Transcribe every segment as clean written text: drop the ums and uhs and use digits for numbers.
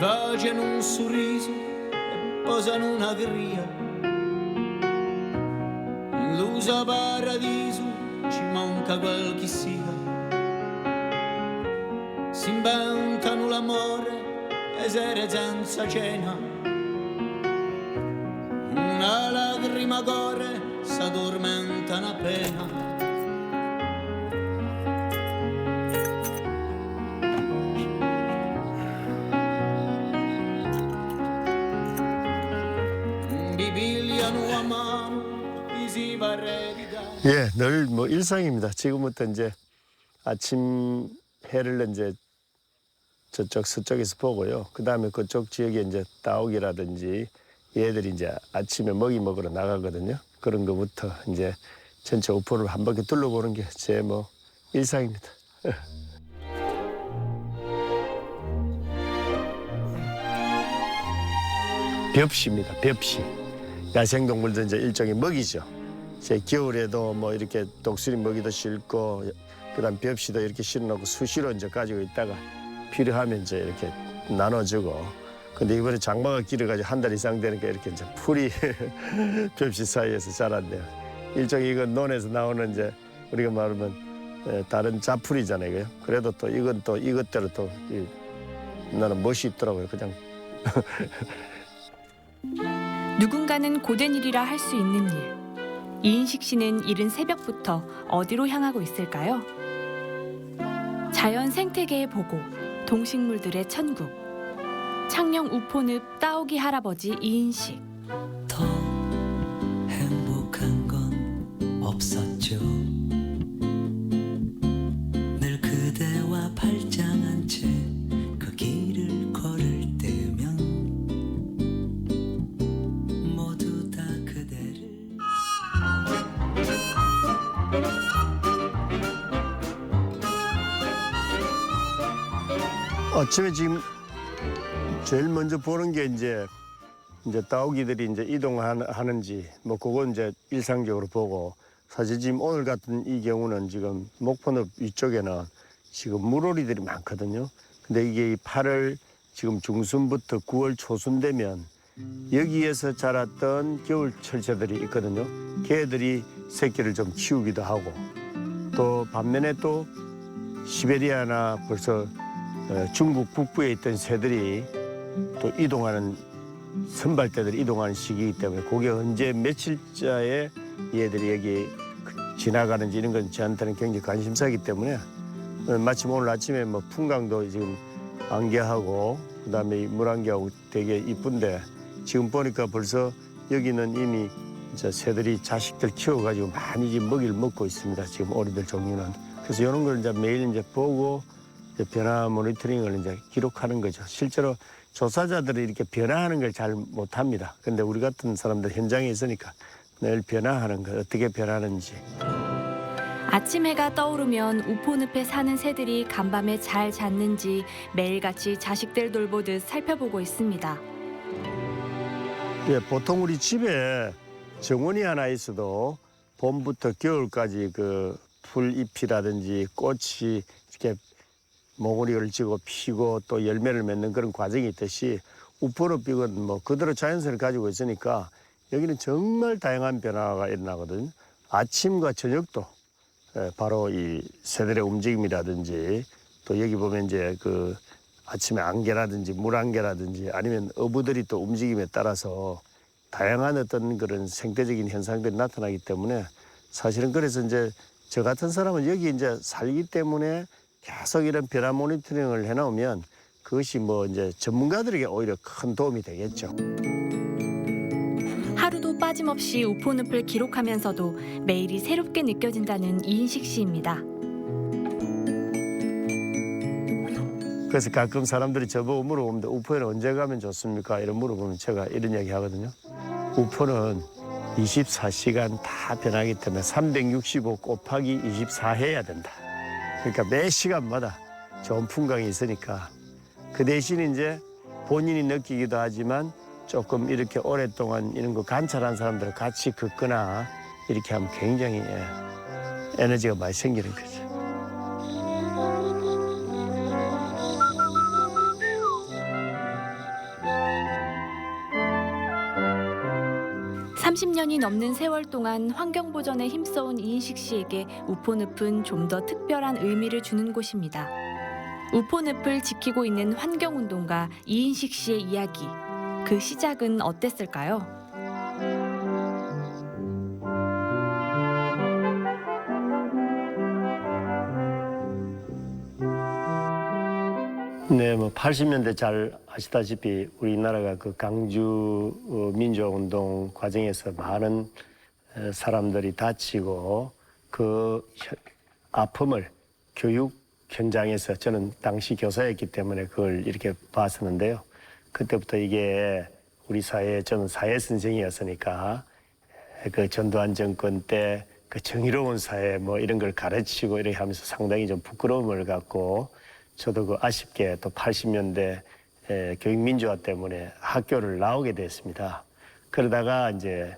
facciano un sorriso e posano una gria. L'usa paradiso ci manca qualche sia. Si inventano l'amore e sere senza cena. Una lacrima corre, s'addormenta una pena. 예, 늘 뭐 일상입니다. 지금부터 이제 아침 해를 이제 저쪽 서쪽에서 보고요. 그 다음에 그쪽 지역에 이제 따오기라든지 얘들이 이제 아침에 먹이 먹으러 나가거든요. 그런 거부터 이제 전체 우포를 한 바퀴 둘러보는 게 제 뭐 일상입니다. 벽시입니다. 벽시. 야생동물들 이제 일종의 먹이죠. 제 겨울에도 뭐 이렇게 독수리 먹이도 싣고 그다음 벽시도 이렇게 실어놓고 수시로 이제 가지고 있다가 필요하면 이제 이렇게 나눠주고. 근데 이번에 장마가 길어가지고 한 달 이상 되니까 이렇게 이제 풀이 벽시 사이에서 자란대요. 일종의 이건 논에서 나오는 이제 우리가 말하면 다른 자풀이잖아요. 이거요. 그래도 또 이건 또 이것대로 또 나는 멋이 있더라고요. 그냥. 누군가는 고된 일이라 할 수 있는 일. 이인식 씨는 이른 새벽부터 어디로 향하고 있을까요? 자연 생태계의 보고, 동식물들의 천국. 창녕 우포늪 따오기 할아버지 이인식. 더 행복한 건 없었죠. 늘 그대와 발장한 채 그 길을 걸을 때면 모두 다 그대를. 아침에 지금 제일 먼저 보는 게 이제 따오기들이 이제 이동하는지 뭐 그건 이제 일상적으로 보고, 사실 지금 오늘 같은 이 경우는 지금 목포늪 위쪽에는 지금 물오리들이 많거든요. 근데 이게 8월 지금 중순부터 9월 초순 되면 여기에서 자랐던 겨울 철새들이 있거든요. 걔들이 새끼를 좀 키우기도 하고, 또 반면에 또 시베리아나 벌써 중국 북부에 있던 새들이 또 이동하는 선발대들이 이동하는 시기이기 때문에 그게 언제 며칠자에 얘들이 여기 지나가는지 이런 건 저한테는 굉장히 관심사이기 때문에 마침 오늘 아침에 뭐 풍광도 지금 안개하고 그다음에 물안개하고 되게 이쁜데 지금 보니까 벌써 여기는 이미 이제 새들이 자식들 키워가지고 많이 지금 먹이를 먹고 있습니다. 지금 오리들 종류는. 그래서 이런 걸 이제 매일 이제 보고 이제 변화 모니터링을 이제 기록하는 거죠. 실제로 조사자들이 이렇게 변화하는 걸 잘 못합니다. 근데 우리 같은 사람들 현장에 있으니까 늘 변화하는 거, 어떻게 변하는지. 아침 해가 떠오르면 우포늪에 사는 새들이 간밤에 잘 잤는지 매일같이 자식들 돌보듯 살펴보고 있습니다. 예, 보통 우리 집에 정원이 하나 있어도 봄부터 겨울까지 그 풀잎이라든지 꽃이 이렇게 몽우리를 지고 피고 또 열매를 맺는 그런 과정이 있듯이 우포늪은 뭐 그대로 자연성을 가지고 있으니까 여기는 정말 다양한 변화가 일어나거든요. 아침과 저녁도 바로 이 새들의 움직임이라든지 또 여기 보면 이제 그 아침에 안개라든지 물안개라든지 아니면 어부들이 또 움직임에 따라서 다양한 어떤 그런 생태적인 현상들이 나타나기 때문에 사실은 그래서 이제 저 같은 사람은 여기 이제 살기 때문에 계속 이런 변화 모니터링을 해놓으면 그것이 뭐 이제 전문가들에게 오히려 큰 도움이 되겠죠. 하루도 빠짐없이 우포늪을 기록하면서도 매일이 새롭게 느껴진다는 이인식 씨입니다. 그래서 가끔 사람들이 저보고 물어보는데 우포에는 언제 가면 좋습니까? 이런 물어보면 제가 이런 얘기 하거든요. 우포는 24시간 다 변하기 때문에 365 곱하기 24 해야 된다. 그러니까 매 시간마다 좋은 풍광이 있으니까 그 대신 이제 본인이 느끼기도 하지만 조금 이렇게 오랫동안 이런 거 관찰한 사람들을 같이 걷거나 이렇게 하면 굉장히 에너지가 많이 생기는 거죠. 20년이 넘는 세월 동안 환경 보전에 힘써온 이인식 씨에게 우포늪은 좀 더 특별한 의미를 주는 곳입니다. 우포늪을 지키고 있는 환경운동가 이인식 씨의 이야기. 그 시작은 어땠을까요? 네, 뭐 80년대 잘 아시다시피 우리나라가 그 강주 민주화운동 과정에서 많은 사람들이 다치고 그 아픔을 교육 현장에서 저는 당시 교사였기 때문에 그걸 이렇게 봤었는데요. 그때부터 이게 우리 사회, 저는 사회 선생이었으니까 그 전두환 정권 때 그 정의로운 사회 뭐 이런 걸 가르치고 이렇게 하면서 상당히 좀 부끄러움을 갖고 저도 그 아쉽게 또 80년대 교육민주화 때문에 학교를 나오게 됐습니다. 그러다가 이제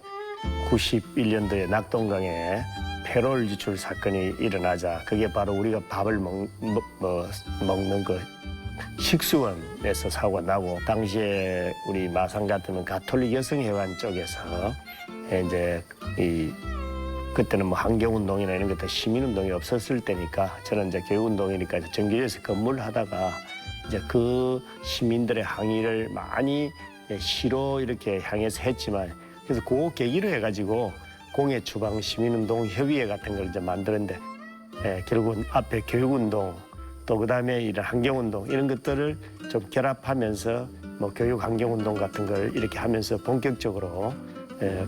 91년도에 낙동강에 페롤 유출 사건이 일어나자 그게 바로 우리가 밥을 먹는 그 식수원에서 사고가 나고 당시에 우리 마산 같으면 가톨릭 여성회관 쪽에서 이제 그때는 뭐 환경운동이나 이런 것도 시민운동이 없었을 때니까 저는 이제 교육운동이니까 정규에서 근무를 하다가 이제 그 시민들의 항의를 많이 시로 이렇게 향해서 했지만 그래서 그 계기로 해가지고 공예 주방 시민운동 협의회 같은 걸 이제 만드는데 결국은 앞에 교육운동 또 그다음에 이런 환경운동 이런 것들을 좀 결합하면서 뭐 교육 환경운동 같은 걸 이렇게 하면서 본격적으로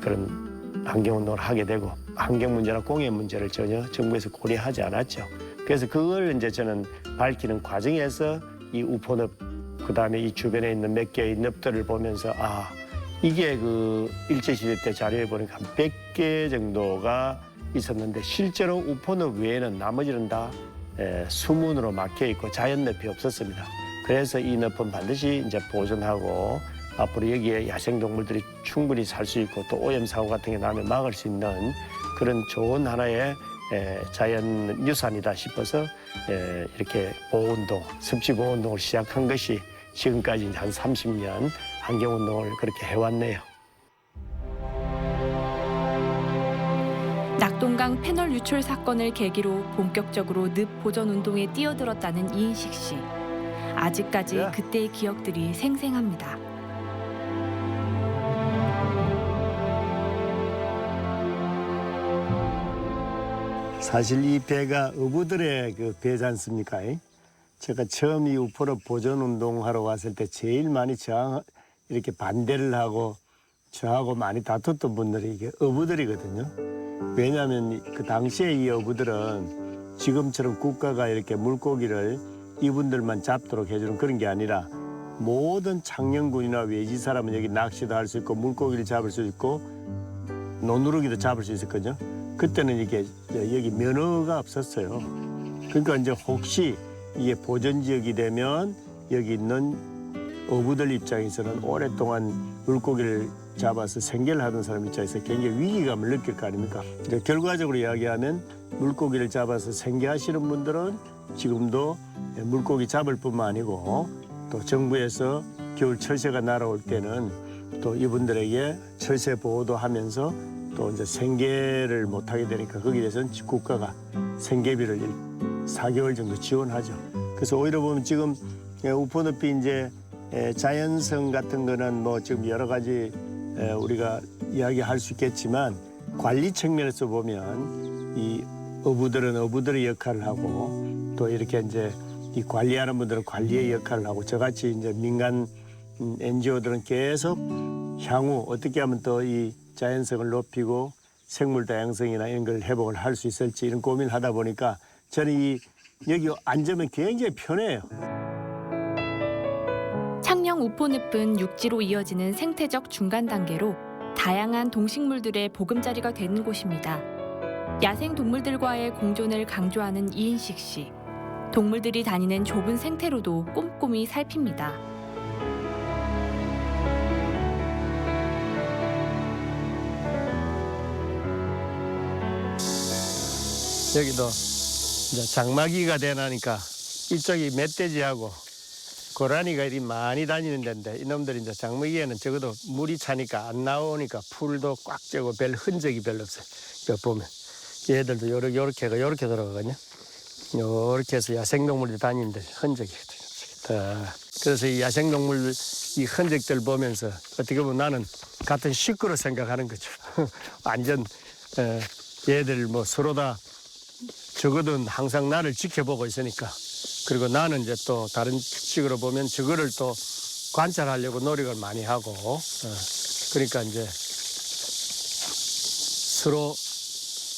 그런 환경운동을 하게 되고 환경 문제나 공해 문제를 전혀 정부에서 고려하지 않았죠. 그래서 그걸 이제 저는 밝히는 과정에서 이 우포늪 그다음에 이 주변에 있는 몇 개의 늪들을 보면서 아 이게 그 일제시대 때 자료에 보니까 한 100개 정도가 있었는데 실제로 우포늪 외에는 나머지는 다 수문으로 막혀 있고 자연늪이 없었습니다. 그래서 이 늪은 반드시 이제 보존하고 앞으로 여기에 야생동물들이 충분히 살 수 있고 또 오염사고 같은 게 나면 막을 수 있는 그런 좋은 하나의 자연 유산이다 싶어서 이렇게 보호운동, 습지보호운동을 시작한 것이 지금까지 한 30년 환경운동을 그렇게 해왔네요. 낙동강 페놀 유출 사건을 계기로 본격적으로 늪 보전 운동에 뛰어들었다는 이인식 씨. 아직까지 그때의 기억들이 생생합니다. 사실 이 배가 어부들의 그 배지 않습니까? 제가 처음 이 우포늪 보존 운동하러 왔을 때 제일 많이 이렇게 반대를 하고 저하고 많이 다퉜던 분들이 이게 어부들이거든요. 왜냐하면 그 당시에 이 어부들은 지금처럼 국가가 이렇게 물고기를 이분들만 잡도록 해주는 그런 게 아니라 모든 창녕군이나 외지 사람은 여기 낚시도 할 수 있고 물고기를 잡을 수 있고 노누르기도 잡을 수 있었거든요. 그때는 이게 여기 면허가 없었어요. 그러니까 이제 혹시 이게 보전 지역이 되면 여기 있는 어부들 입장에서는 오랫동안 물고기를 잡아서 생계를 하던 사람 입장에서 굉장히 위기감을 느낄 거 아닙니까? 이제 결과적으로 이야기하면 물고기를 잡아서 생계하시는 분들은 지금도 물고기 잡을 뿐만 아니고 또 정부에서 겨울 철새가 날아올 때는 또 이분들에게 철새 보호도 하면서 또 이제 생계를 못하게 되니까 거기에 대해서는 국가가 생계비를 4개월 정도 지원하죠. 그래서 오히려 보면 지금 우포늪이 이제 자연성 같은 거는 뭐 지금 여러 가지 우리가 이야기할 수 있겠지만 관리 측면에서 보면 이 어부들은 어부들의 역할을 하고 또 이렇게 이제 이 관리하는 분들은 관리의 역할을 하고 저같이 이제 민간 NGO들은 계속 향후 어떻게 하면 또 이 자연성을 높이고 생물 다양성이나 이런 걸 회복을 할 수 있을지 이런 고민을 하다 보니까 저는 여기 앉으면 굉장히 편해요. 창녕 우포늪은 육지로 이어지는 생태적 중간 단계로 다양한 동식물들의 보금자리가 되는 곳입니다. 야생 동물들과의 공존을 강조하는 이인식 씨. 동물들이 다니는 좁은 생태로도 꼼꼼히 살핍니다. 여기도 이제 장마기가 되나니까 이쪽이 멧돼지하고 고라니가 이리 많이 다니는 데인데 이놈들이 이제 장목이에는 적어도 물이 차니까 안 나오니까 풀도 꽉 째고 별 흔적이 별로 없어요. 여기 보면 얘들도 요렇게 들어가거든요. 요렇게 해서 야생동물이 다니는데 흔적이거든요. 그래서 이 야생동물 이 흔적들 보면서 어떻게 보면 나는 같은 식구로 생각하는 거죠. 완전 얘들 뭐 서로 다 적어도 항상 나를 지켜보고 있으니까. 그리고 나는 이제 또 다른 식으로 보면 저거를 또 관찰하려고 노력을 많이 하고 그러니까 이제 서로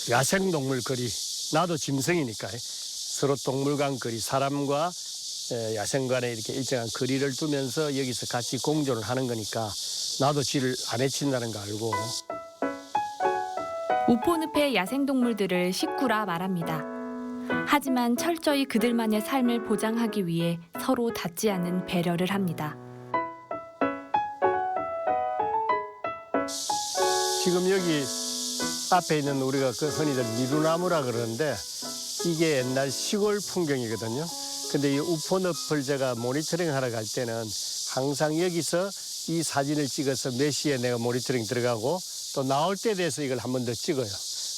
야생동물 거리 나도 짐승이니까 서로 동물간 거리 사람과 야생 간에 이렇게 일정한 거리를 두면서 여기서 같이 공존을 하는 거니까 나도 지를 안 해친다는 거 알고. 우포늪의 야생동물들을 식구라 말합니다. 하지만 철저히 그들만의 삶을 보장하기 위해 서로 닿지 않는 배려를 합니다. 지금 여기 앞에 있는 우리가 그 흔히들 미루나무라 그러는데 이게 옛날 시골 풍경이거든요. 근데 이 우포늪을 제가 모니터링 하러 갈 때는 항상 여기서 이 사진을 찍어서 몇 시에 내가 모니터링 들어가고 또 나올 때 돼서 이걸 한 번 더 찍어요.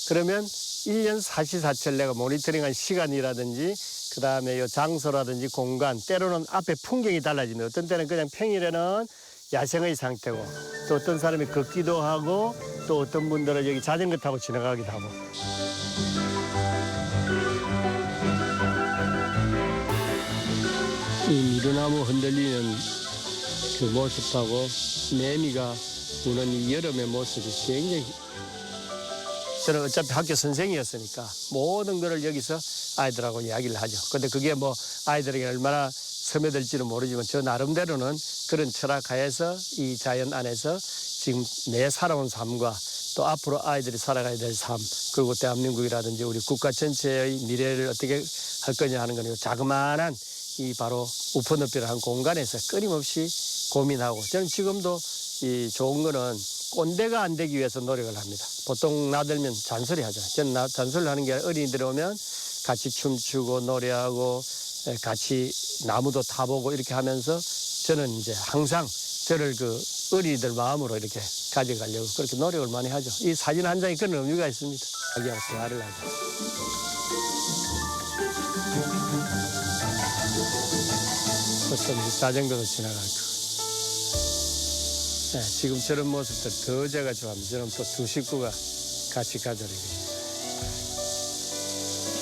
그러면 1년 사시사철 내가 모니터링한 시간이라든지 그다음에 요 장소라든지 공간 때로는 앞에 풍경이 달라지는 어떤 때는 그냥 평일에는 야생의 상태고 또 어떤 사람이 걷기도 하고 또 어떤 분들은 여기 자전거 타고 지나가기도 하고. 이 미루나무 흔들리는 그 모습하고 매미가 우는 이 여름의 모습이 굉장히 저는 어차피 학교 선생이었으니까 모든 거를 여기서 아이들하고 이야기를 하죠. 근데 그게 뭐 아이들에게 얼마나 스며들지는 모르지만 저 나름대로는 그런 철학하에서 이 자연 안에서 지금 내 살아온 삶과 또 앞으로 아이들이 살아가야 될 삶 그리고 대한민국이라든지 우리 국가 전체의 미래를 어떻게 할 거냐 하는 거는 자그마한 이 바로 우포늪이라는 공간에서 끊임없이 고민하고 저는 지금도 이 좋은 거는 꼰대가 안 되기 위해서 노력을 합니다. 보통 나들면 잔소리 하잖아요. 저는 잔소리를 하는 게 아니라 어린이들 오면 같이 춤추고 노래하고 같이 나무도 타보고 이렇게 하면서 저는 이제 항상 저를 그 어린이들 마음으로 이렇게 가져가려고 그렇게 노력을 많이 하죠. 이 사진 한 장이 그런 의미가 있습니다. 자기하고 대화를 하죠. 벌써 이제 자전거도 지나가고. 네, 지금 저런 모습들 더 제가 좋아합니다. 저는 또 두 식구가 같이 가져오고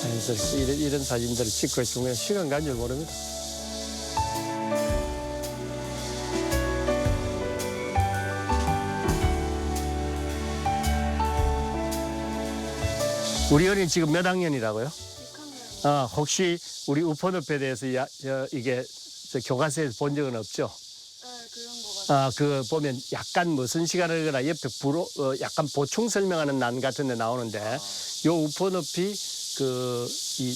자연스럽게 이런 사진들을 찍고 있으면 시간 간 줄 모릅니다. 우리 어린이 지금 몇 학년이라고요? 6학년. 혹시 우리 우포늪에 대해서 이게 교과서에서 본 적은 없죠? 그 보면 약간 무슨 시간을 거나 옆에 약간 보충 설명하는 난 같은 데 나오는데 요 우포늪이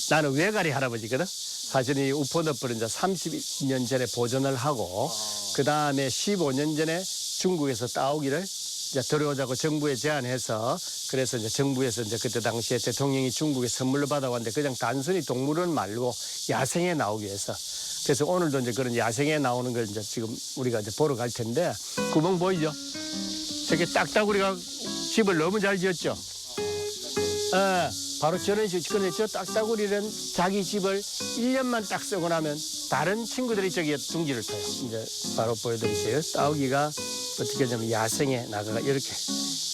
나는 외가리 할아버지거든. 사실 이 우포늪을 이제 30년 전에 보존을 하고 그 다음에 15년 전에 중국에서 따오기를 이제 들어오자고 정부에 제안해서 그래서 이제 정부에서 이제 그때 당시에 대통령이 중국에 선물로 받아왔는데 그냥 단순히 동물원 말고 야생에 나오기 위해서 그래서 오늘도 이제 그런 야생에 나오는 걸 이제 지금 우리가 이제 보러 갈 텐데 구멍 보이죠? 저게 딱따구리가 집을 너무 잘 지었죠? 바로 저런 식으로 저 딱따구리는 자기 집을 1년만 딱 쓰고 나면 다른 친구들이 저기에 둥지를 타요. 이제 바로 보여드릴게요. 따오기가 어떻게 하냐면 야생에 나가가 이렇게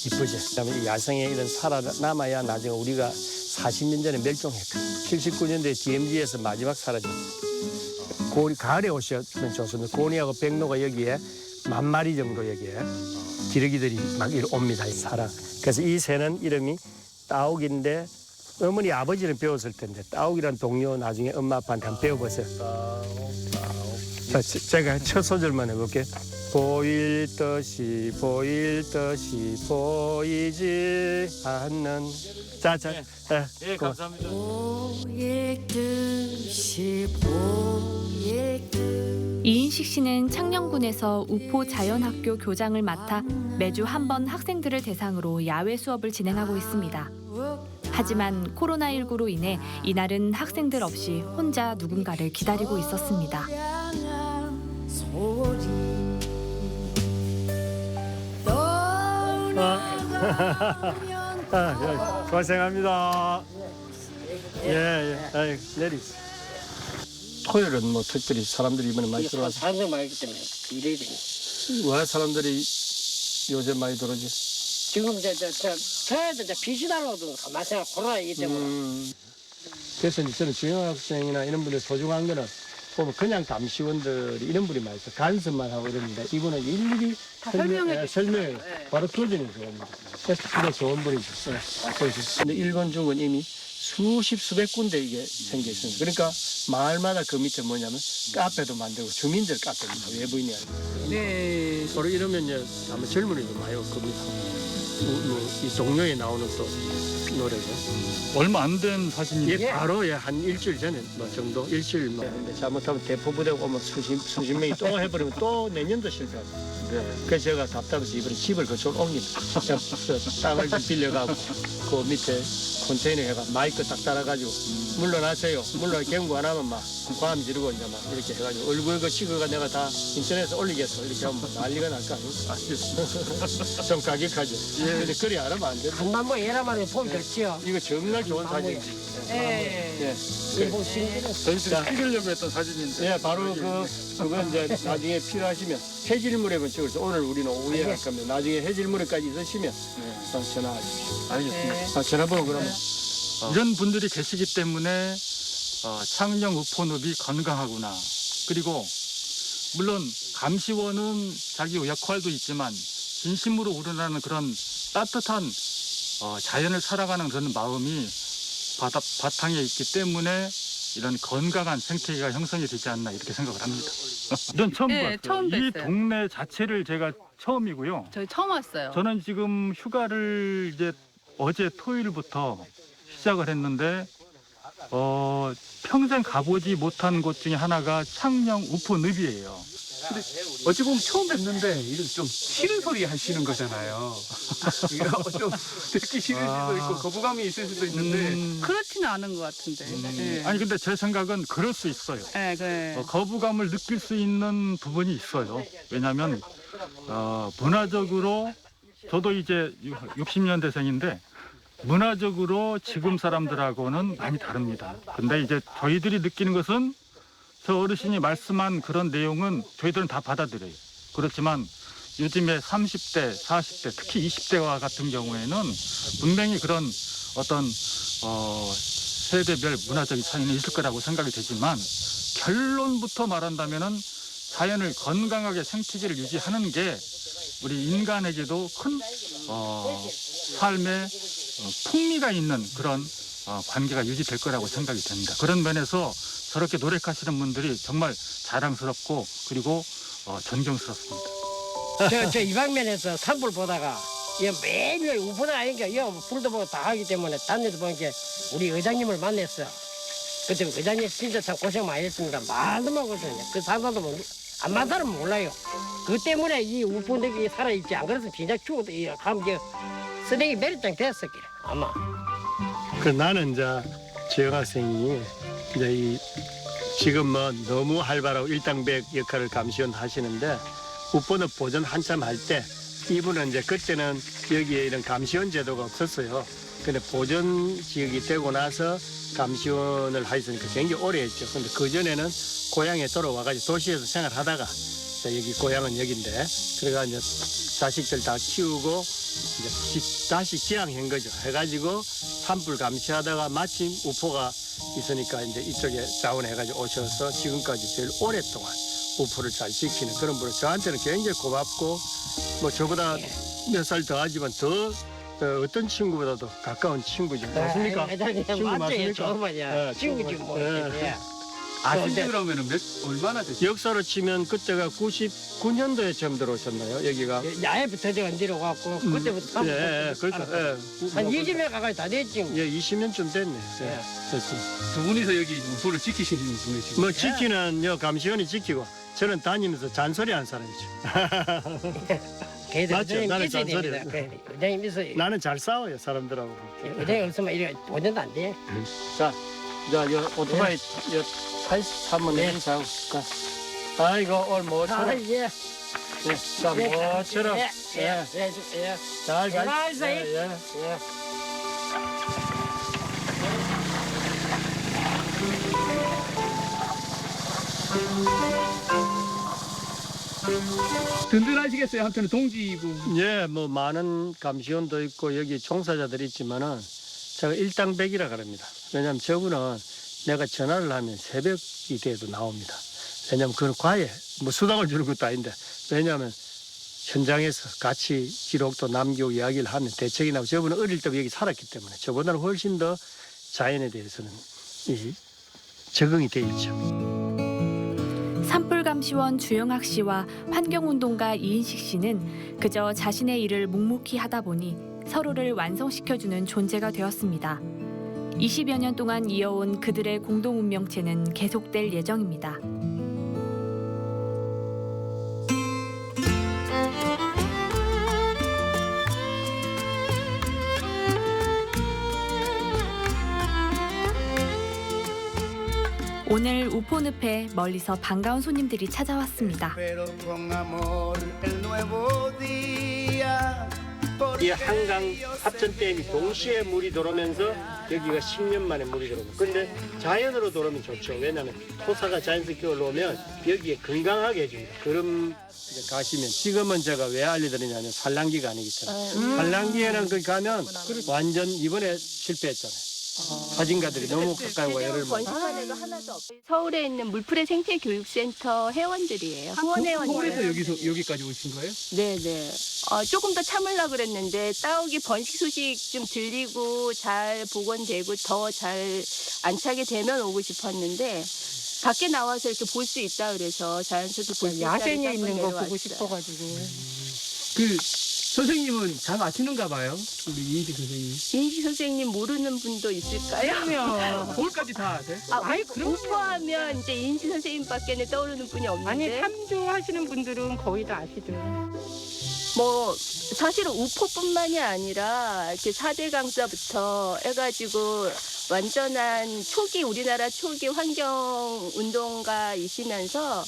이쁘죠. 그다음에 이 야생에 이런 살아남아야 나중에 우리가 40년 전에 멸종했거든요. 79년도에 DMZ에서 마지막 사라졌어요. 가을에 오시면 좋습니다. 고니하고 백로가 여기에 10,000마리 정도 여기에 기러기들이 막 옵니다. 살아. 그래서 이 새는 이름이 따옥인데 어머니 아버지는 배웠을 텐데 따옥이란 동료 나중에 엄마 아빠한테 한번 배워보세요. 자, 제가 첫 소절만 해볼게요. 보일 듯이 보이지 않는 자. 예, 감사합니다. 이인식 씨는 창녕군에서 우포 자연학교 교장을 맡아 매주 한 번 학생들을 대상으로 야외 수업을 진행하고 있습니다. 하지만 코로나19로 인해 이날은 학생들 없이 혼자 누군가를 기다리고 있었습니다. 오리 떠나가면 고생합니다. 예. 내리. 토요일은 뭐 특별히 사람들이 이번에 많이 들어와서. 사람들 많기 때문에 이래야 되니. 왜 사람들이 요새 많이 들어오지? 지금 저희도 빛이 달라도 가만히 생각 코로나이기 때문에. 그래서 이제 저는 중형학생이나 이런 분들 소중한 거는 보면 그냥 감시원들이 이런 분이 많이 있어. 간섭만 하고 이러는데 이분은 일일이 설명해. 바로 도전이 좋습니다. 그래서 진짜 좋은 분이죠. 근데 일본 중은 이미 수백 군데 이게 생겨 있습니다. 그러니까 마을마다 그 밑에 뭐냐면 카페도 만들고 주민들 카페입니다. 외부인이 아니고. 네. 바로 이러면 이제 아마 젊은이도 많이 올 겁니다. 이 동료에 나오는 또 노래죠. 얼마 안 된 사진인데 예, 바로 한 일주일 전에 뭐 정도 일주일 뭐. 근데 잘못하면 대포부대 오면 수십 명이 또 해버리면 또 내년도 실패하죠. 그래서 제가 답답해서 이번에 집을 그쪽으로 옮깁니다. 땅을 좀 빌려가고 그 밑에 컨테이너 해가 마이크 딱 달아가지고 물러나세요. 물러나 경고 안 하면 막 과음 지르고 이제 막 이렇게 해가지고 얼굴 그 찍어가 내가 다 인터넷에 올리겠어. 이렇게 하면 난리가 날 거 아닙니까? 좀 가격하죠. 근데 그리 안 하면 안 돼. 한반도 예라만에 보면 그렇지요. 이거 정말 좋은 사진이지. 예. 일본 신기는 저희들이 찍으려고 했던 사진인데 예, 바로 그건 이제 나중에 필요하시면 해질물에만 찍을 오늘 우리는 오후에 할 겁니다. 나중에 해질물에까지 있으시면 전화하십시오. 알겠습니다. 전화번호 그러면 이런 분들이 계시기 때문에 창녕 우포늪이 건강하구나. 그리고 물론 감시원은 자기 역할도 있지만 진심으로 우러나는 그런 따뜻한 자연을 살아가는 그런 마음이 바탕에 있기 때문에 이런 건강한 생태계가 형성이 되지 않나 이렇게 생각을 합니다. 이건 처음 봤어요. 처음 이 뵀어요. 동네 자체를 제가 처음이고요. 저희 처음 왔어요. 저는 지금 휴가를 이제 어제 토요일부터 시작을 했는데 평생 가보지 못한 곳 중에 하나가 창녕 우포늪이에요. 어찌 보면 처음 뵙는데 이런 좀 싫은 소리 하시는 거잖아요. 좀 듣기 싫을 수도 있고 거부감이 있을 수도 있는데 그렇지는 않은 것 같은데. 네. 아니 근데 제 생각은 그럴 수 있어요. 네, 그래. 거부감을 느낄 수 있는 부분이 있어요. 왜냐하면 문화적으로 저도 이제 60년대생인데 문화적으로 지금 사람들하고는 많이 다릅니다. 근데 이제 저희들이 느끼는 것은 저 어르신이 말씀한 그런 내용은 저희들은 다 받아들여요. 그렇지만 요즘에 30대, 40대, 특히 20대와 같은 경우에는 분명히 그런 어떤 세대별 문화적인 차이는 있을 거라고 생각이 되지만 결론부터 말한다면은 자연을 건강하게 생태계를 유지하는 게 우리 인간에게도 큰 삶의 풍미가 있는 그런 관계가 유지될 거라고 생각이 됩니다. 그런 면에서 저렇게 노력하시는 분들이 정말 자랑스럽고 그리고 존경스럽습니다. 저 이방면에서 산불 보다가 매일 우보다 아닌가 불도 보고 다 하기 때문에 단에서 보니까 우리 의장님을 만났어요. 그때 의장님 진짜 참 고생 많이 했습니다. 말도 못하거든요. 그 사람도 안 만나면 몰라요. 그 때문에 이 우포늪이 살아있지. 안 그래서 진짜 죽어도 가면 쓰레기 매립장 됐었길 아마. 그 나는 이제 지역학생이 이제 지금 뭐 너무 활발하고 일당백 역할을 감시원 하시는데 우포늪 보전 한참 할 때 이분은 이제 그때는 여기에 이런 감시원 제도가 없었어요. 근데 보전 지역이 되고 나서 감시원을 하셨으니까 굉장히 오래 했죠. 근데 그 전에는 고향에 돌아와가지고 도시에서 생활하다가 여기 고향은 여기인데 그래가 이제 자식들 다 키우고 이제 다시 지향한 거죠. 해가지고 산불 감시하다가 마침 우포가 있으니까 이제 이쪽에 자원해가지고 오셔서 지금까지 제일 오랫동안 우포를 잘 지키는 그런 분은 저한테는 굉장히 고맙고 뭐 저보다 몇 살 더 하지만 더 어떤 친구보다도 가까운 친구죠. 맞습니까? 친구 맞습니까? 정말이야. 친구지 뭐. 아신지 그러면은 얼마나 됐어요? 역사로 치면 그때가 99년도에 처음 들어오셨나요? 여기가? 야외부터 제가 내려가고 그때부터 그렇죠. 한 20년 가까이 다 됐지. 뭐. 20년쯤 됐네. 됐습니다. 두 분이서 여기 우포를 지키시는 분이시고 뭐 지키는 감시원이 지키고 저는 다니면서 잔소리 한 사람이죠. 맞죠? 나는 잔소리. 의장님 있어요. 나는 잘 싸워요 사람들하고. 의장님 없으면 이래 보전도 안 돼. 자, 여 오토바이 여 타면 행사하고 가. 아이고 오늘 뭐처럼. 예. 자 뭐처럼. 예. 잘 가. 나이스. 예. 든든하시겠어요. 한편은 동지고. 예, 뭐 많은 감시원도 있고 여기 종사자들이 있지만은 제가 일당백이라 그럽니다. 왜냐하면 저분은 내가 전화를 하면 새벽이 돼도 나옵니다. 왜냐하면 그건 과외, 뭐 수당을 주는 것도 아닌데 왜냐하면 현장에서 같이 기록도 남기고 이야기를 하면 대책이 나고 저분은 어릴 때부터 여기 살았기 때문에 저보다는 훨씬 더 자연에 대해서는 적응이 돼 있죠. 산불감시원 주영학 씨와 환경운동가 이인식 씨는 그저 자신의 일을 묵묵히 하다 보니 서로를 완성시켜주는 존재가 되었습니다. 20여 년 동안 이어온 그들의 공동운명체는 계속될 예정입니다. 오늘 우포늪에 멀리서 반가운 손님들이 찾아왔습니다. 이 한강 합천댐이 동시에 물이 들어오면서 여기가 10년 만에 물이 들어옵니다. 근데 자연으로 들어오면 좋죠. 왜냐하면 토사가 자연스럽게 올라오면 여기에 건강하게 해줍니다. 그럼 이제 가시면 지금은 제가 왜 알려드리냐면 산란기가 아니기 때문에 산란기에는 거기 가면 완전 이번에 실패했잖아요. 사진가들이 너무 가까이 와 열을 많이. 번식한 애가 하나도 없어요. 서울에 있는 물풀의 생태교육센터 회원들이에요. 서울에서 여기까지 오신 거예요? 네네. 조금 더 참으려고 그랬는데 따오기 번식 소식 좀 들리고 잘 복원되고 더 잘 안차게 되면 오고 싶었는데 밖에 나와서 이렇게 볼 수 있다 그래서 자연스럽게 볼 수 있다. 야생에 있는 거 보고 싶어가지고. 그 선생님은 잘 아시는가 봐요. 우리 이인식 선생님. 이인식 선생님 모르는 분도 있을까요? 그러면 서울까지 다 아세요? 아이 우포하면 이제 이인식 선생님밖에는 떠오르는 분이 없는데. 아니 탐조하시는 분들은 거의 다 아시죠. 뭐 사실은 우포뿐만이 아니라 이렇게 4대 강사부터 해가지고 완전한 우리나라 초기 환경 운동가이시면서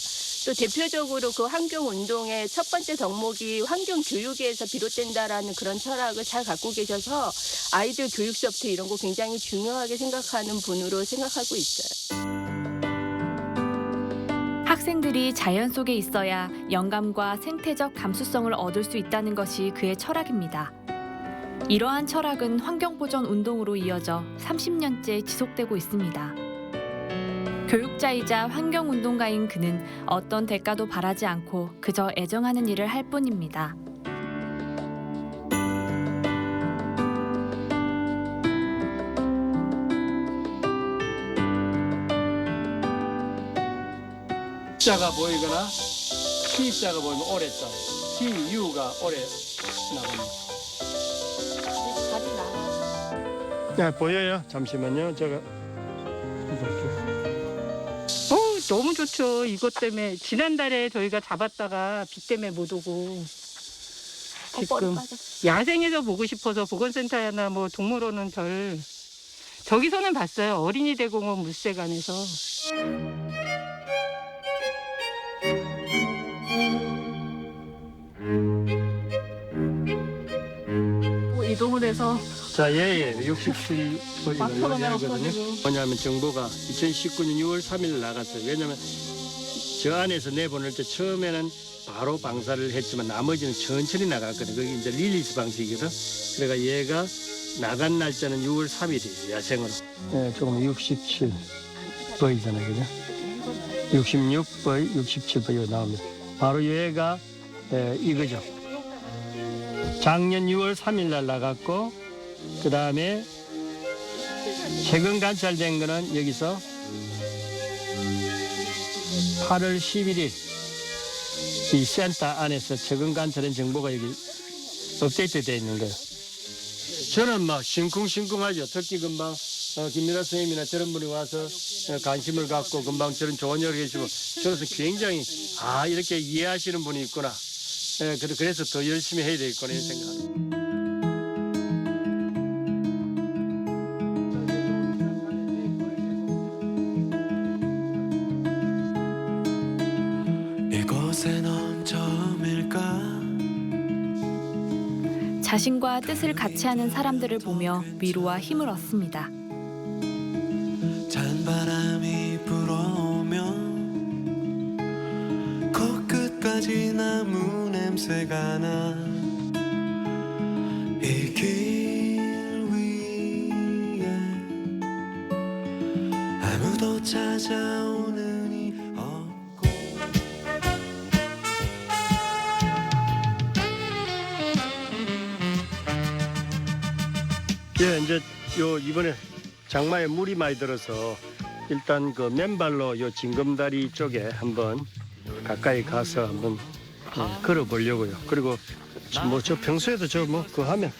또 대표적으로 그 환경 운동의 첫 번째 덕목이 환경 교육에서 비롯된다라는 그런 철학을 잘 갖고 계셔서 아이들 교육 수업부터 이런 거 굉장히 중요하게 생각하는 분으로 생각하고 있어요. 학생들이 자연 속에 있어야 영감과 생태적 감수성을 얻을 수 있다는 것이 그의 철학입니다. 이러한 철학은 환경보전 운동으로 이어져 30년째 지속되고 있습니다. 교육자이자 환경운동가인 그는 어떤 대가도 바라지 않고 그저 애정하는 일을 할 뿐입니다. 자가 보이거나 시자가 보이면 오래자, 시유가 오래 나갑니다. 네, 보여요? 잠시만요. 제가 너무 좋죠. 이것 때문에 지난달에 저희가 잡았다가 비 때문에 못 오고 지금 야생에서 보고 싶어서 보건센터나 뭐 동물원은 저기서는 봤어요. 어린이 대공원 물색안에서. 이 동물에서 자, 예, 67번이거든요. 뭐냐면 정보가 2019년 6월 3일 나갔어요. 왜냐면 저 안에서 내보낼 때 처음에는 바로 방사를 했지만 나머지는 천천히 나갔거든요. 그게 이제 릴리스 방식이거든. 그러니까 얘가 나간 날짜는 6월 3일이에요. 야생으로. 네, 조금 67 보이잖아요. 그죠? 66번, 67번 나옵니다. 바로 얘가 이거죠. 작년 6월 3일 날 나갔고 그 다음에 최근 관찰된 거는 여기서 8월 11일 이 센터 안에서 최근 관찰된 정보가 여기 업데이트 되어 있는 거예요. 저는 막 심쿵심쿵하죠. 특히 금방 김민아 선생님이나 저런 분이 와서 관심을 갖고 금방 저런 좋은 얘기를 해주고 저로서 굉장히 이렇게 이해하시는 분이 있구나. 그래서 더 열심히 해야 되겠구나 이런 생각합니다. 자신과 뜻을 같이 하는 사람들을 보며 위로와 힘을 얻습니다. 찬바람이 불어오면 코끝까지 나무 냄새가 나 이 길 위에 아무도 찾아오는 이 없고 예, 이제 요 이번에 장마에 물이 많이 들어서 일단 그 맨발로 요 징검다리 쪽에 한번 가까이 가서 한번 걸어 보려고요. 그리고 뭐 저 평소에도 저 뭐 그 하면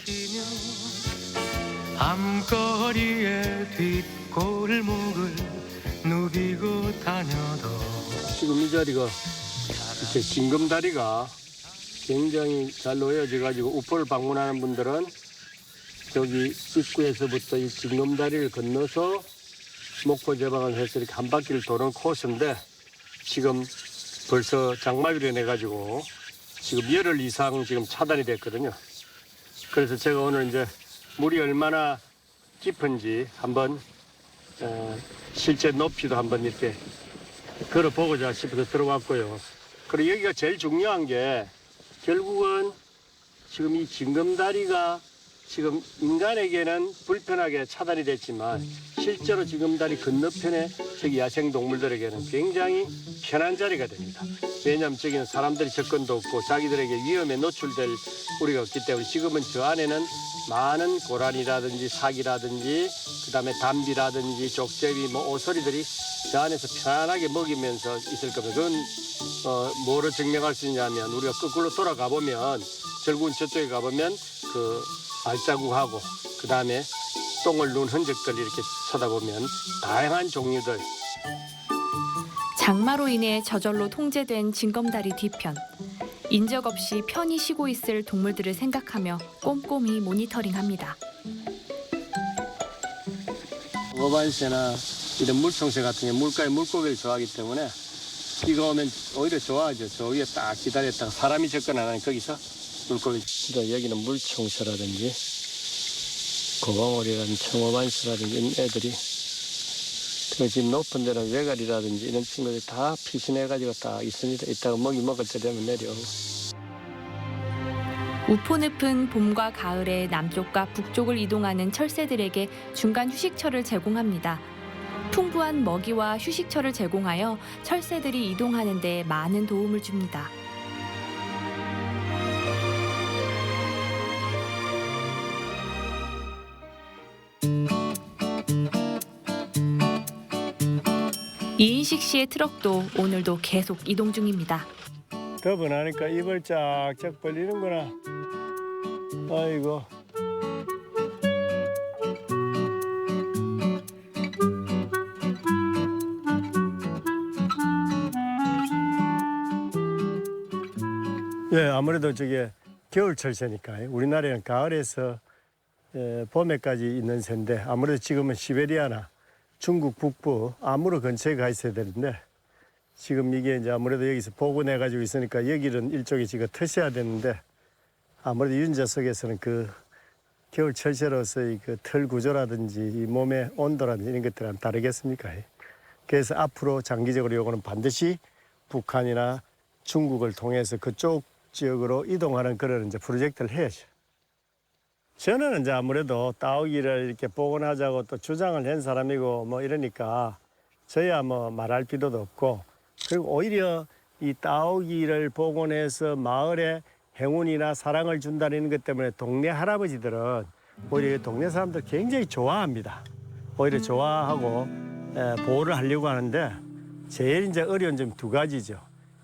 밤거리의 뒷골목을 누비고 다녀도 지금 이 자리가 이렇게 징검다리가 굉장히 잘 놓여져 가지고 우포를 방문하는 분들은 저기 입구에서부터 이 징검다리를 건너서 목포 제방을 해서 이렇게 한 바퀴를 도는 코스인데 지금 벌써 장마비로 인해 가지고 지금 열흘 이상 지금 차단이 됐거든요. 그래서 제가 오늘 이제 물이 얼마나 깊은지 한번 실제 높이도 한번 이렇게 걸어보고자 싶어서 들어왔고요. 그리고 여기가 제일 중요한 게 결국은 지금 이 징검다리가 지금 인간에게는 불편하게 차단이 됐지만 실제로 징검다리 건너편에 저기 야생동물들에게는 굉장히 편한 자리가 됩니다. 왜냐하면 저기는 사람들이 접근도 없고 자기들에게 위험에 노출될 우리가 없기 때문에 지금은 저 안에는 많은 고라니라든지 사기라든지 그다음에 담비라든지 족제비 뭐 오소리들이 저 안에서 편안하게 먹이면서 있을 겁니다. 그건 뭐로 증명할 수 있냐면 우리가 거꾸로 돌아가 보면 결국은 저쪽에 가보면 그 발자국하고 그다음에 똥을 누운 흔적들 이렇게 쳐다보면 다양한 종류들. 장마로 인해 저절로 통제된 징검다리 뒤편. 인적 없이 편히 쉬고 있을 동물들을 생각하며 꼼꼼히 모니터링합니다. 어반새나 이런 물총새 같은 게 물가에 물고기를 좋아하기 때문에 비가 오면 오히려 좋아하죠. 저 위에 딱 기다렸다가 사람이 접근 안 하니 거기서 물고기. 여기는 물총새라든지 고방오리라든지 청어반새라든지 이런 애들이 그 집 높은 데는 외가리라든지 이런 친구들이 다 피신해가지고 딱 있습니다. 이따가 먹이 먹을 때 되면 내려오고. 우포 늪은 봄과 가을에 남쪽과 북쪽을 이동하는 철새들에게 중간 휴식처를 제공합니다. 풍부한 먹이와 휴식처를 제공하여 철새들이 이동하는 데 많은 도움을 줍니다. 이인식 씨의 트럭도 오늘도 계속 이동 중입니다. 겁은 나니까 입을 쫙쫙 벌리는구나. 아이고. 예, 아무래도 저게 겨울철 새니까 우리나라에는 가을에서 봄에까지 있는 새인데 아무래도 지금은 시베리아나 중국 북부 아무르 근처에 가 있어야 되는데 지금 이게 이제 아무래도 여기서 복원해 가지고 있으니까 여기는 일종의 지금 터셔야 되는데 아무래도 윤자석에서는 그 겨울철 새로서의 그 털 구조라든지 이 몸의 온도라든지 이런 것들은 다르겠습니까? 그래서 앞으로 장기적으로 요거는 반드시 북한이나 중국을 통해서 그쪽 지역으로 이동하는 그런 이제 프로젝트를 해야죠. 저는 이제 아무래도 따오기를 이렇게 복원하자고 또 주장을 한 사람이고 뭐 이러니까 저야 뭐 말할 필요도 없고 그리고 오히려 이 따오기를 복원해서 마을에 행운이나 사랑을 준다는 것 때문에 동네 할아버지들은 오히려 동네 사람들 굉장히 좋아합니다. 오히려 좋아하고 보호를 하려고 하는데 제일 이제 어려운 점 두 가지죠.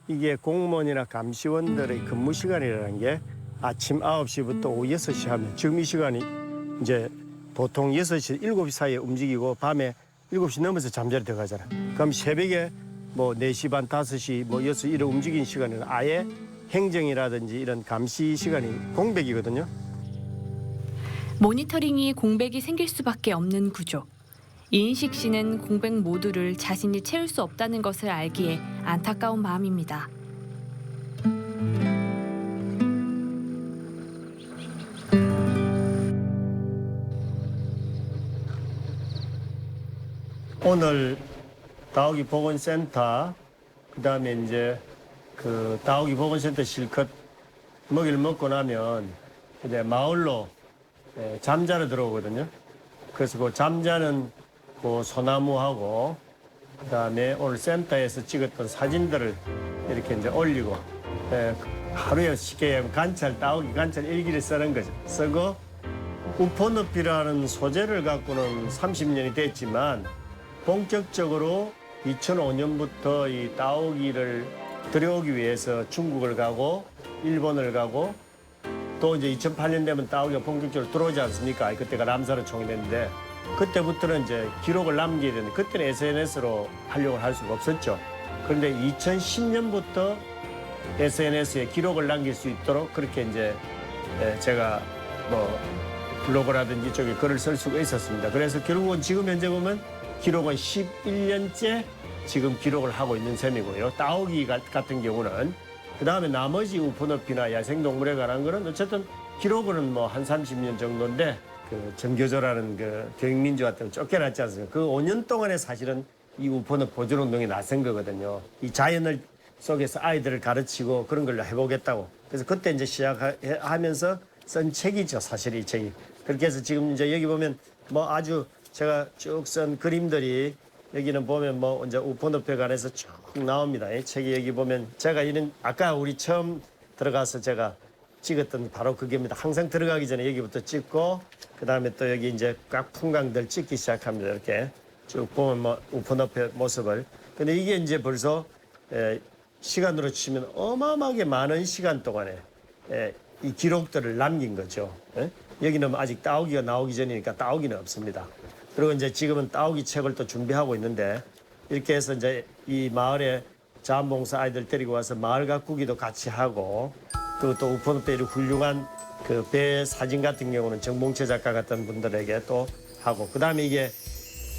이게 공무원이나 감시원들의 근무 시간이라는 게 아침 9시부터 오후 6시 하면 지금 이 시간이 이제 보통 6시, 7시 사이에 움직이고 밤에 7시 넘어서 잠자리 들어가잖아요. 그럼 새벽에 뭐 4시 반, 5시, 뭐 6시 이런 움직이는 시간은 아예 행정이라든지 이런 감시 시간이 공백이거든요. 모니터링이 공백이 생길 수밖에 없는 구조. 이인식 씨는 공백 모두를 자신이 채울 수 없다는 것을 알기에 안타까운 마음입니다. 오늘 다오기 보건센터 그다음에 이제 그 다오기 보건센터 실컷 먹이를 먹고 나면 이제 마을로 잠자러 들어오거든요. 그래서 그 잠자는 그 소나무하고 그다음에 오늘 센터에서 찍었던 사진들을 이렇게 이제 올리고 하루에 쉽게 얘기하면 관찰 다오기 관찰 일기를 쓰는 거죠. 쓰고 우포늪이라는 소재를 갖고는 30년이 됐지만 본격적으로 2005년부터 이 다오기를 들여오기 위해서 중국을 가고 일본을 가고 또 이제 2008년 되면 다오기가 본격적으로 들어오지 않습니까? 그때가 람사르 총회인데 그때부터는 이제 기록을 남겨야 되는데 그때는 SNS로 활용을 할 수가 없었죠. 그런데 2010년부터 SNS에 기록을 남길 수 있도록 그렇게 이제 제가 뭐 블로그라든지 쪽에 글을 쓸 수가 있었습니다. 그래서 결국은 지금 현재 보면 기록은 11년째 지금 기록을 하고 있는 셈이고요. 다오기 같은 경우는 그다음에 나머지 우포늪이나 야생동물에 관한 거는 어쨌든 기록은 뭐 한 30년 정도인데 그 정교조라는 그 교육민주 같은 거 쫓겨났지 않습니까? 그 5년 동안에 사실은 이 우포늪 보존운동이 나선 거거든요. 이 자연을 속에서 아이들을 가르치고 그런 걸 해보겠다고. 그래서 그때 이제 시작하면서 쓴 책이죠, 사실 이 책이. 그렇게 해서 지금 이제 여기 보면 뭐 아주 제가 쭉 쓴 그림들이 여기는 보면 뭐 이제 우포늪에 관해서 쭉 나옵니다. 이 책이 여기 보면 제가 이런 아까 우리 처음 들어가서 제가 찍었던 바로 그게입니다. 항상 들어가기 전에 여기부터 찍고 그다음에 또 여기 이제 각 풍광들 찍기 시작합니다. 이렇게 쭉 보면 뭐 우포늪의 모습을. 근데 이게 이제 벌써 시간으로 치면 어마어마하게 많은 시간 동안에 이 기록들을 남긴 거죠. 여기는 아직 다오기가 나오기 전이니까 다오기는 없습니다. 그리고 이제 지금은 다오기 책을 또 준비하고 있는데 이렇게 해서 이제 이 마을에 자원봉사 아이들 데리고 와서 마을 가꾸기도 같이 하고 그리고 또 우포늪에 훌륭한 그 배 사진 같은 경우는 정봉채 작가 같은 분들에게 또 하고 그다음에 이게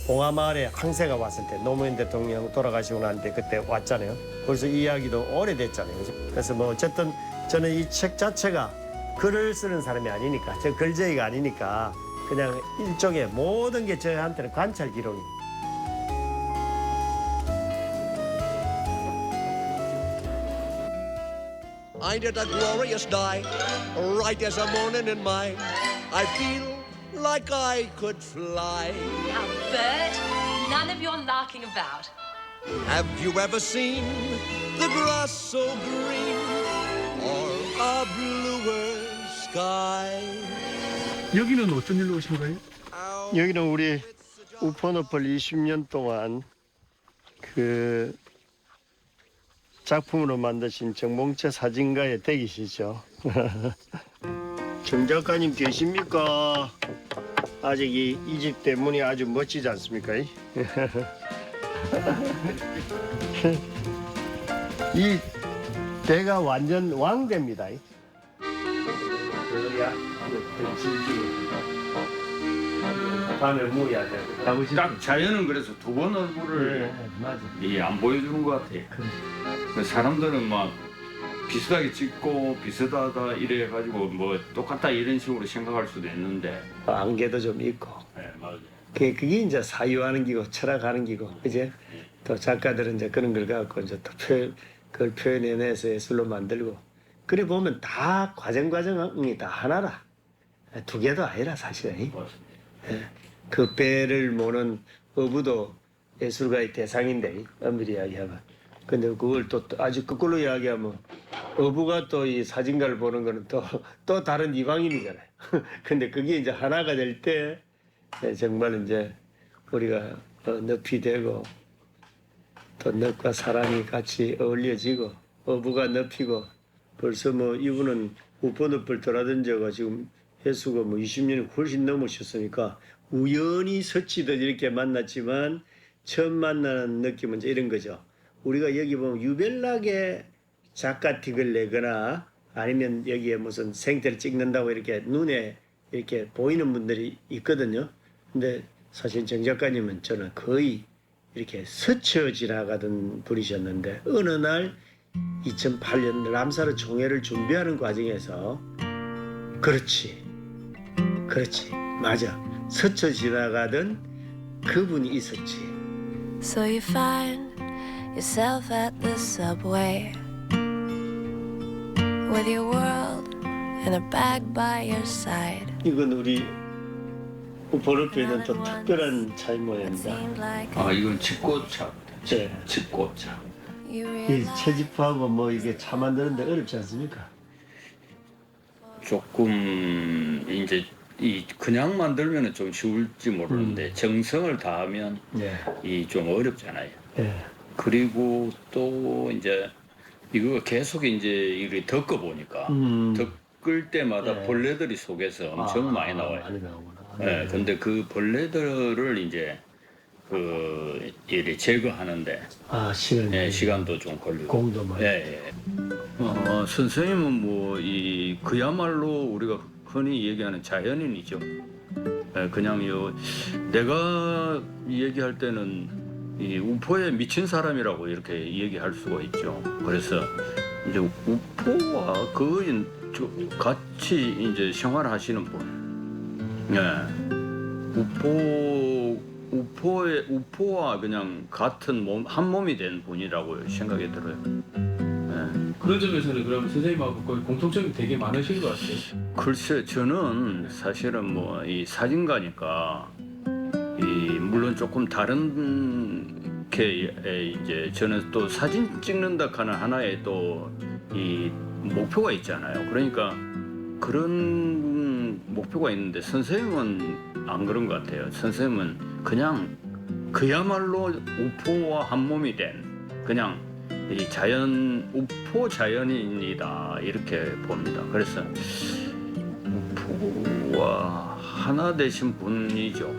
봉화마을에 항세가 왔을 때 노무현 대통령 돌아가시고 난 뒤에 그때 왔잖아요. 벌써 이 이야기도 오래됐잖아요. 그래서 뭐 어쨌든 저는 이 책 자체가 글을 쓰는 사람이 아니니까 저 글쟁이가 아니니까 그냥 일종의 모든 게 저한테는 관찰 기록입니다. I did a glorious day, right as a morning in May. I feel like I could fly. Now, Bert, none of your larking about. Have you ever seen the grass so green or a bluer sky? 여기는 어떤 일로 오신 거예요? 여기는 우리 우포늪을 20년 동안 그 작품으로 만드신 정봉채 사진가의 댁이시죠. 정 작가님 계십니까? 아직 이 집 대문이 아주 멋지지 않습니까? 이 대가 완전 왕대입니다. 밤에 무야 돼. 딱 자연은 그래서 두 번 얼굴을 안 보여주는 것 같아요. 사람들은 막 비슷하게 찍고 비슷하다 이래 가지고 뭐 똑같다 이런 식으로 생각할 수도 있는데 안개도 좀 있고. 네, 맞아요. 그게 이제 사유하는 기고 철학하는 기고 이제 또 작가들은 이제 그런 걸 갖고 이제 또 그걸 표현해내서 예술로 만들고 그래 보면 다 과정이 다 하나라. 두 개도 아니라 사실은. 그 배를 모는 어부도 예술가의 대상인데 엄밀히 이야기하면. 근데 그걸 또 아주 거꾸로 이야기하면 어부가 또 이 사진가를 보는 거는 또 다른 이방인이잖아요. 근데 그게 이제 하나가 될 때 정말 이제 우리가 늪이 되고 또 늪과 사람이 같이 어울려지고 어부가 늪이고 벌써 뭐 이분은 우포늪을 돌아든 지가 지금 횟수가 뭐 20년이 훨씬 넘으셨으니까 우연히 스치듯 이렇게 만났지만 처음 만나는 느낌은 이제 이런 거죠. 우리가 여기 보면 유별나게 작가틱을 내거나 아니면 여기에 무슨 생태를 찍는다고 이렇게 눈에 이렇게 보이는 분들이 있거든요. 근데 사실 정 작가님은 저는 거의 이렇게 스쳐 지나가던 분이셨는데 어느 날 2008년 람사르 총회를 준비하는 과정에서 그렇지 맞아 스쳐 지나가던 그분이 있었지. So you find yourself at the subway with your world in a bag by your side. 이건 우리 우포늪에 있는 또 특별한 차이 모양입니다. 아 이건 집꽃차. 네. 집꽃차. 이 채집하고 뭐 이게 차 만드는데 어렵지 않습니까? 조금 이제 이 그냥 만들면은 좀 쉬울지 모르는데 정성을 다하면 이 좀 어렵잖아요. 그리고 또 이제 이거 계속 이제 이렇게 덮어 보니까 덮을 때마다 벌레들이 속에서 엄청 많이 나와요. 많이 나오구나. 네, 근데 그 벌레들을 이제 그 이렇게 제거하는데 시간도 좀 걸리고 공도 많이. 선생님은 뭐 이 그야말로 우리가 흔히 얘기하는 자연인이죠. 그냥 내가 얘기할 때는 이 우포에 미친 사람이라고 이렇게 얘기할 수가 있죠. 그래서 이제 우포와 거의 같이 이제 생활하시는 분. 우포와 그냥 같은 한 몸이 된 분이라고 생각이 들어요. 그런 점에서는 그럼 선생님하고 거의 공통점이 되게 많으신 것 같아요. 글쎄, 저는 사실은 뭐 이 사진가니까 물론 조금 다른 게 이제 저는 또 사진 찍는다 하는 하나의 또 이 목표가 있잖아요. 그러니까 그런 목표가 있는데 선생님은 안 그런 것 같아요. 선생님은 그냥 그야말로 우포와 한 몸이 된 그냥 이 우포 자연인이다 이렇게 봅니다. 그래서 우포와 하나 되신 분이죠.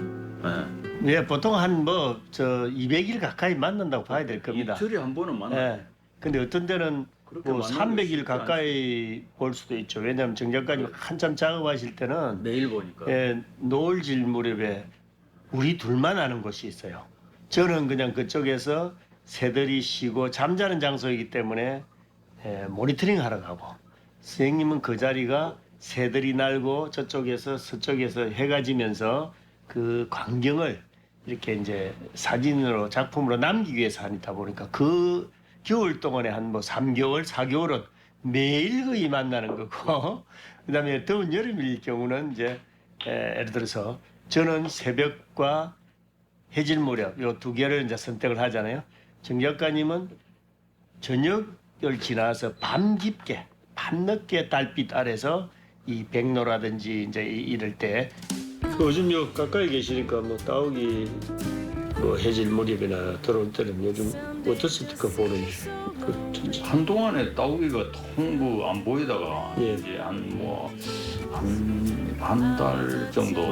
보통 한 200일 가까이 만난다고 봐야 될 겁니다. 이틀에 한 번은 만나요. 근데 어떤 데는 뭐 300일 가까이 볼 수도 있죠. 왜냐하면 정 작가님 한참 작업하실 때는 매일 보니까 노을질 무렵에 우리 둘만 아는 곳이 있어요. 저는 그냥 그쪽에서 새들이 쉬고 잠자는 장소이기 때문에 모니터링 하러 가고, 선생님은 그 자리가 새들이 날고 저쪽에서 서쪽에서 해가 지면서 그 광경을 이렇게 이제 사진으로 작품으로 남기기 위해서 하다 보니까 그 겨울 동안에 한 3개월, 4개월은 매일 거의 만나는 거고, 그다음에 더운 여름일 경우는 이제 예를 들어서 저는 새벽과 해질 무렵 요 두 개를 이제 선택을 하잖아요. 정 작가님은 저녁을 지나서 밤 깊게, 밤늦게 달빛 아래서 이 백로라든지 이제 이럴 때 요즘 가까이 계시니까 따오기 해질 무렵이나 들어올 때는 요즘 어떻습니까 보는 한동안에 따오기가 통 안 보이다가 이제 한 달 정도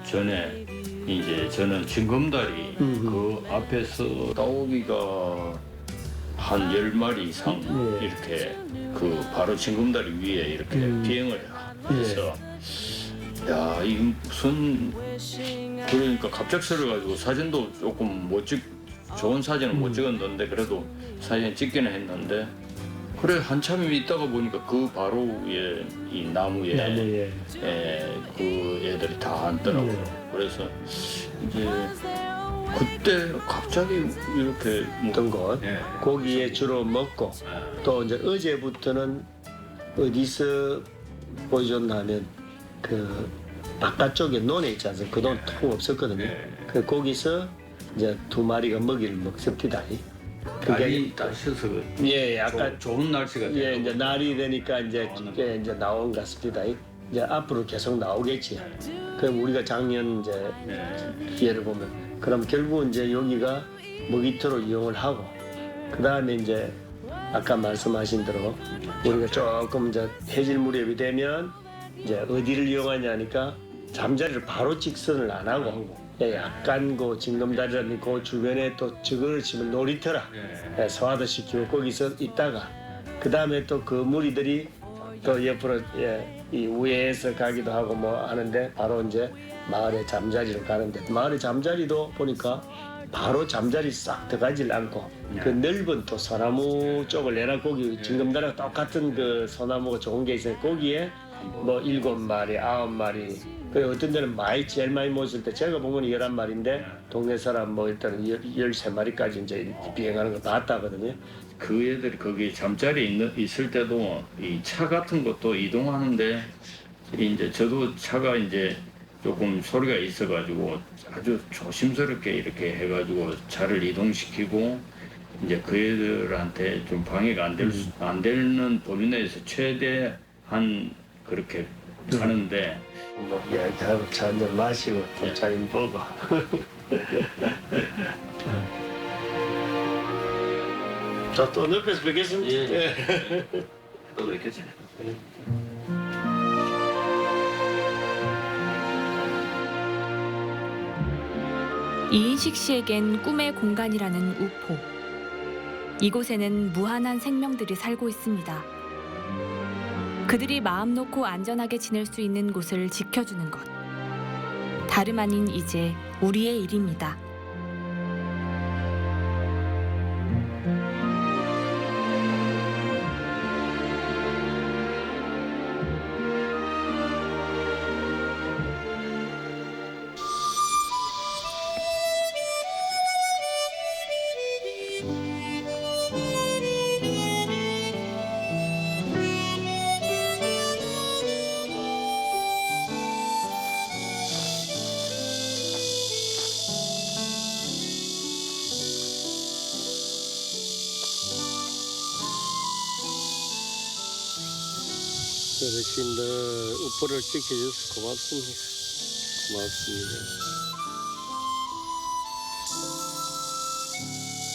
전에 이제 저는 징검다리 그 앞에서 따오기가 한 10마리 이상 이렇게 그 바로 징검다리 위에 이렇게 비행을 해서 야, 이거 무슨 그러니까 갑작스러워가지고 사진도 조금 좋은 사진은 못 찍었는데 그래도 사진 찍기는 했는데 그래 한참 있다가 보니까 그 바로 위에 이 나무에 그 애들이 다 앉더라고요. 그래서 이제 그때 갑자기 이렇게 어떤 것 고기에 주로 먹고 또 이제 어제부터는 어디서 보여줬나 하면 그 바깥쪽에 논에 있지 않습니까? 그동안 통 없었거든요. 그 거기서 이제 2마리가 먹이를 먹습니다. 날이 따셔서 약간 좋은 날씨가 이제 날이 되니까 이제 나온 것 같습니다. 이제 앞으로 계속 나오겠지. 그럼 우리가 작년 이제 기회를 보면 그럼 결국 이제 여기가 먹이터로 이용을 하고 그 다음에 이제 아까 말씀하신 대로 우리가 조금 이제 해질 무렵이 되면 이제 어디를 이용하냐니까 잠자리를 바로 직선을 안 하고 약간 그 징검다리라는 그 주변에 또 저거를 치면 놀이터라 소화도 시키고 거기서 있다가 그 다음에 또 그 무리들이 또 옆으로 이 위에서 가기도 하고 뭐 하는데 바로 이제 마을에 잠자리로 가는데 마을의 잠자리도 보니까 바로 잠자리 싹 들어가질 않고 그 넓은 또 소나무 쪽을 내놔 거기 징검다리랑 똑같은 그 소나무가 좋은 게 있어요. 거기에 뭐 7마리, 9마리 그 어떤 데는 제일 많이 모실 때 제가 본 건 11마리인데 동네 사람 뭐 일단은 13마리까지 이제 비행하는 거 봤다거든요. 그 애들이 거기 잠자리에 있을 때도 이 차 같은 것도 이동하는데 이제 저도 차가 이제 조금 소리가 있어가지고 아주 조심스럽게 이렇게 해가지고 차를 이동시키고 이제 그 애들한테 좀 방해가 안 되는 범위 내에서 최대한 그렇게 하는데 뭐 이야기하고 차 한잔 마시고 또 차임 보고. 자, 또 옆에서 뵙겠습니다. 예. 또 뵙겠지. 이인식 씨에겐 꿈의 공간이라는 우포. 이곳에는 무한한 생명들이 살고 있습니다. 그들이 마음 놓고 안전하게 지낼 수 있는 곳을 지켜주는 것. 다름 아닌 이제 우리의 일입니다. 어르신들 우포를 지켜줘서 고맙습니다. 고맙습니다.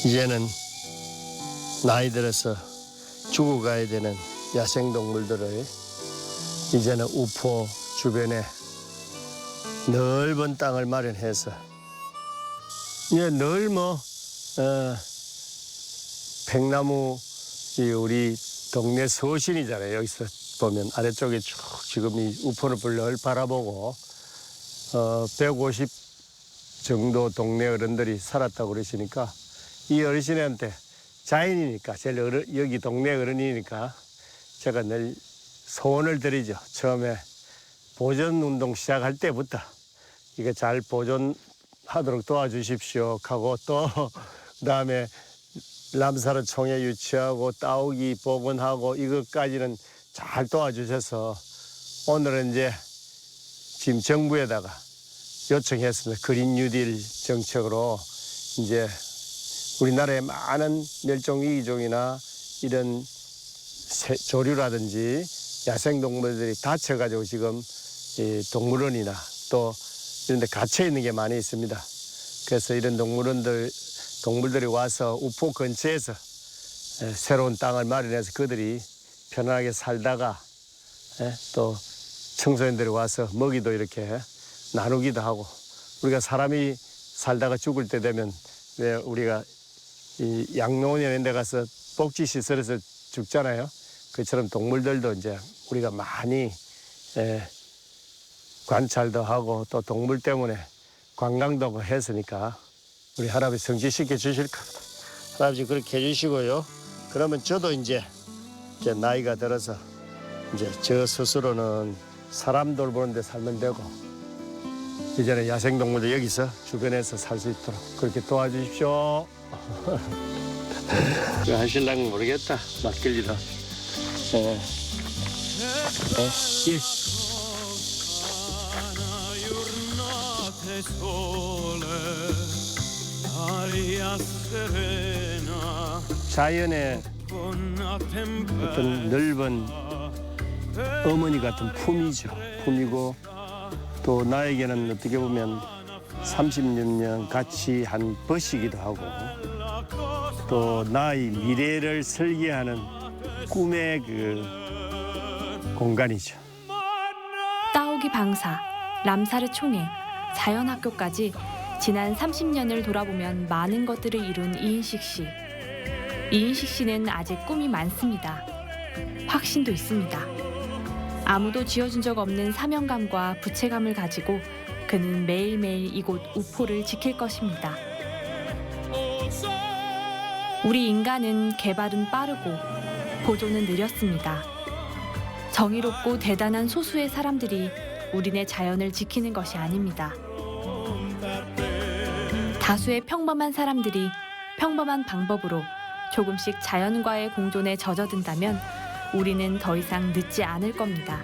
이제는 나이 들어서 죽어가야 되는 야생동물들을 이제는 우포 주변에 넓은 땅을 마련해서 이제 늘 백나무 우리 동네 서신이잖아요. 여기서 보면 아래쪽에 쭉 지금 이 우포늪을 늘 바라보고 150 정도 동네 어른들이 살았다고 그러시니까 이 어르신한테 자연이니까 제일 여기 동네 어른이니까 제가 늘 소원을 드리죠. 처음에 보존 운동 시작할 때부터 이거 잘 보존하도록 도와주십시오 하고 또 그다음에 람사르 총회 유치하고 따오기 복원하고 이것까지는 잘 도와주셔서 오늘은 이제 지금 정부에다가 요청했습니다. 그린 뉴딜 정책으로 이제 우리나라의 많은 멸종위기종이나 이런 조류라든지 야생동물들이 다쳐가지고 지금 이 동물원이나 또 이런 데 갇혀 있는 게 많이 있습니다. 그래서 이런 동물들이 와서 우포 근처에서 새로운 땅을 마련해서 그들이 편안하게 살다가 또 청소년들이 와서 먹이도 이렇게 나누기도 하고 우리가 사람이 살다가 죽을 때 되면 왜 우리가 이 양로원이나 이런 데 가서 복지시설에서 죽잖아요. 그처럼 동물들도 이제 우리가 많이 관찰도 하고 또 동물 때문에 관광도 했으니까 우리 할아버지 성취시켜 주실까? 할아버지 그렇게 해주시고요. 그러면 저도 이제 나이가 들어서 이제 저 스스로는 사람 돌보는 데 살면 되고 이제는 야생동물도 여기서 주변에서 살 수 있도록 그렇게 도와주십시오. 그거 하실랑은 모르겠다. 맡길리다. 예. 자연의 어떤 넓은 어머니 같은 품이죠. 품이고 또 나에게는 어떻게 보면 30년 같이 한 벗이기도 하고 또 나의 미래를 설계하는 꿈의 그 공간이죠. 따오기 방사, 람사르 총회, 자연학교까지 지난 30년을 돌아보면 많은 것들을 이룬 이인식 씨. 이인식 씨는 아직 꿈이 많습니다. 확신도 있습니다. 아무도 지어준 적 없는 사명감과 부채감을 가지고 그는 매일매일 이곳 우포를 지킬 것입니다. 우리 인간은 개발은 빠르고 보존은 느렸습니다. 정의롭고 대단한 소수의 사람들이 우리네 자연을 지키는 것이 아닙니다. 다수의 평범한 사람들이 평범한 방법으로 조금씩 자연과의 공존에 젖어든다면 우리는 더 이상 늦지 않을 겁니다.